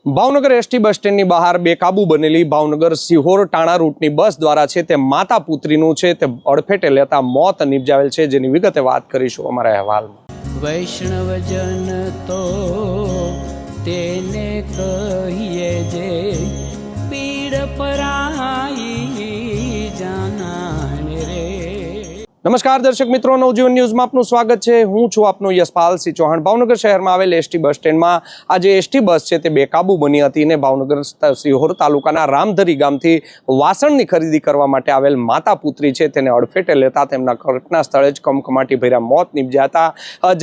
Bhavnagar ST bus સ્ટેન્ડની બહાર બેકાબુ બનેલી ભાવનગર સિહોર ટાણા રૂટની બસ દ્વારા છે તે માતા પુત્રીનું છે તે અડફેટે લેતા મોત નિપજાવેલ છે, જેની વિગતે વાત કરીશું અમારા અહેવાલમાં। વૈષ્ણવજન તો તેને કહીએ જે પીડ પરાઈ જાનાને રે। નમસ્કાર દર્શક મિત્રો, નવજીવન ન્યૂઝમાં આપનું સ્વાગત છે। હું છું આપનો યશપાલસિંહ ચૌહાણ। ભાવનગર શહેરમાં આવેલ એસટી બસ સ્ટેન્ડમાં આજે એસટી બસ છે તે બેકાબુ બની હતી ને ભાવનગર સિહોર તાલુકાના રામધરી ગામથી વાસણની ખરીદી કરવા માટે આવેલ માતા પુત્રી છે તેને અડફેટે લેતા તેમના ઘટના સ્થળે જ કમકમાટી ભર્યા મોત નિપજ્યા હતા।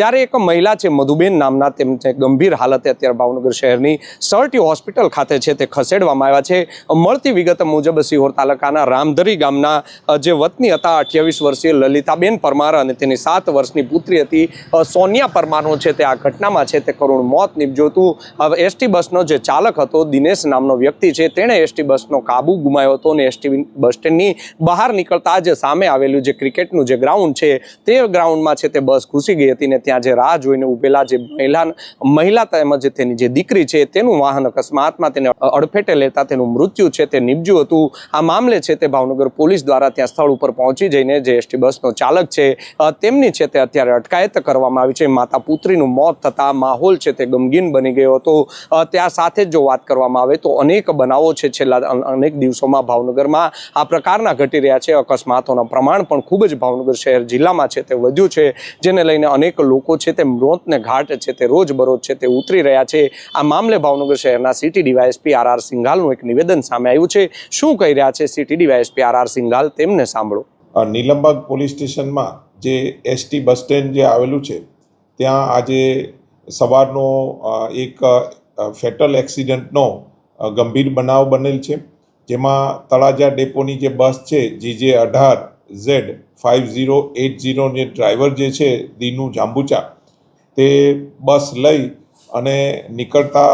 જ્યારે એક મહિલા છે મધુબેન નામના, તેમને ગંભીર હાલતે અત્યારે ભાવનગર શહેરની સર્ટી હોસ્પિટલ ખાતે છે તે ખસેડવામાં આવ્યા છે। મળતી વિગત મુજબ સિહોર તાલુકાના રામધરી ગામના જે વતની હતા 28 વર્ષીય લલિતાબેન પરમાર અને તેની 7 વર્ષની પુત્રી હતી સોનિયા પરમારનો છે તે આ ઘટનામાં છે તે કરુણ મોત નીપજ્યું હતું। એસટી બસનો જે ચાલક હતો દિનેશ નામનો વ્યક્તિ છે તેણે એસટી બસનો કાબુ ગુમાવ્યો હતો અને એસટી બસ સ્ટેન્ડની બહાર નીકળતા જ સામે આવેલું જે ક્રિકેટનું જે ગ્રાઉન્ડ છે તે ગ્રાઉન્ડમાં છે તે બસ ઘૂસી ગઈ હતી ને ત્યાં જે રાહ જોઈને ઊભેલા જે મહિલા તેમજ તેની જે દીકરી છે તેનું વાહન અકસ્માતમાં તેને અડફેટે લેતા તેનું મૃત્યુ છે તે નીપજ્યું હતું। આ મામલે છે તે ભાવનગર પોલીસ દ્વારા ત્યાં સ્થળ ઉપર પહોંચી જઈને જે એસટી બસનો ચાલક છે તેમની છે તે અત્યારે અટકાયત કરવામાં આવી છે। માતા પુત્રીનું મોત થતા માહોલ છે તે ગમગીન બની ગયો હતો। ત્યાં સાથે જ જો વાત કરવામાં આવે તો અનેક બનાવો છે છેલ્લા અનેક દિવસોમાં ભાવનગરમાં આ પ્રકારના ઘટી રહ્યા છે। અકસ્માતોના પ્રમાણ પણ ખૂબ જ ભાવનગર શહેર જિલ્લામાં છે તે વધ્યું છે, જેને લઈને અનેક લોકો છે તે મોતને ઘાટ છે તે રોજબરોજ છે તે ઉતરી રહ્યા છે। આ મામલે ભાવનગર શહેરના સિટી ડીવાયએસપી આર સિંઘાલનું એક નિવેદન સામે આવ્યું છે। શું કહી રહ્યા છે સિટી ડીવાયએસપી આર સિંઘાલ, તેમને સાંભળો। નીલમબાગ પોલીસ સ્ટેશનમાં જે એસટી બસ સ્ટેન્ડ જે આવેલું છે ત્યાં આજે સવારનો એક ફેટલ એક્સિડન્ટનો ગંભીર બનાવ બનેલ છે, જેમાં તળાજા ડેપોની જે બસ છે GJ18Z5080 જે ડ્રાઈવર જે છે દીનુ જાંબુચા, તે બસ લઈ અને નીકળતા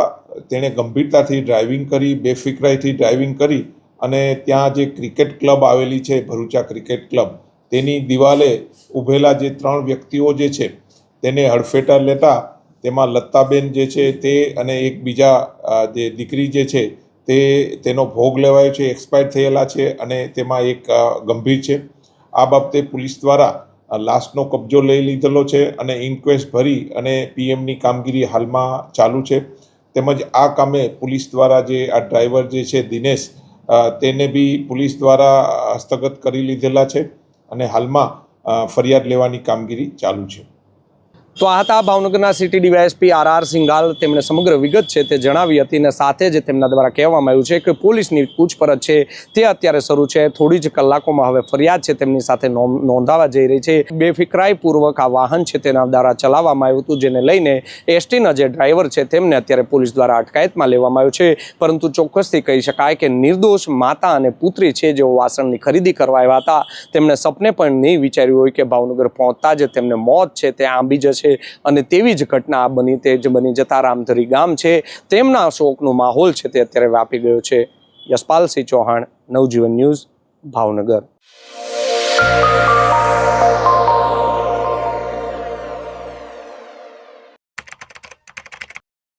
તેણે ગંભીરતાથી ડ્રાઇવિંગ કરી, બેફિકરાઈથી ડ્રાઇવિંગ કરી અને ત્યાં જે ક્રિકેટ ક્લબ આવેલી છે ભરૂચા ક્રિકેટ ક્લબ, તેની દિવાલે ઊભેલા જે 3 વ્યક્તિઓ જે છે તેને હડફેટા લેતા તેમાં લતાબેન જે છે તે અને એક બીજા જે દીકરી જે છે તેનો ભોગ લેવાયો છે, એક્સપાયર થયેલા છે અને તેમાં એક ગંભીર છે। આ બાબતે પોલીસ દ્વારા લાશનો કબજો લઈ લીધેલો છે અને ઇન્ક્વેસ્ટ ભરી અને પીએમની કામગીરી હાલમાં ચાલુ છે। તેમજ આ કામે પોલીસ દ્વારા જે આ ડ્રાઈવર જે છે દિનેશ, તેને બી પોલીસ દ્વારા હસ્તગત કરી લીધેલા છે અને હાલમાં ફરિયાદ લેવાની કામગીરી ચાલુ છે। તો આ હતા ભાવનગરના સિટી ડીવાયએસપી આર સિંઘાલ, તેમણે સમગ્ર વિગત છે તે જણાવી હતી અને સાથે જ તેમના દ્વારા કહેવામાં આવ્યું છે કે પોલીસની પૂછપરછ છે તે અત્યારે શરૂ છે। થોડી જ કલાકોમાં હવે ફરિયાદ છે તેમની સાથે નોંધાવા જઈ રહી છે। બેફિકરાઈ પૂર્વક આ વાહન છે તેના દ્વારા ચલાવવામાં આવ્યું હતું, જેને લઈને એસટીના જે ડ્રાઈવર છે તેમને અત્યારે પોલીસ દ્વારા અટકાયતમાં લેવામાં આવ્યું છે। પરંતુ ચોક્કસથી કહી શકાય કે નિર્દોષ માતા અને પુત્રી છે જેઓ વાસણની ખરીદી કરવા આવ્યા હતા, તેમણે સપને પણ નહીં વિચાર્યું હોય કે ભાવનગર પહોંચતા જ તેમને મોત છે તે આંબી જશે અને તેવી જ ઘટના બની જતા રામધરી ગામ છે તેમના શોકનો માહોલ છે તે અત્યારે વ્યાપી ગયો છે। યશપાલસિંહ ચૌહાણ, નવજીવન ન્યૂઝ, ભાવનગર।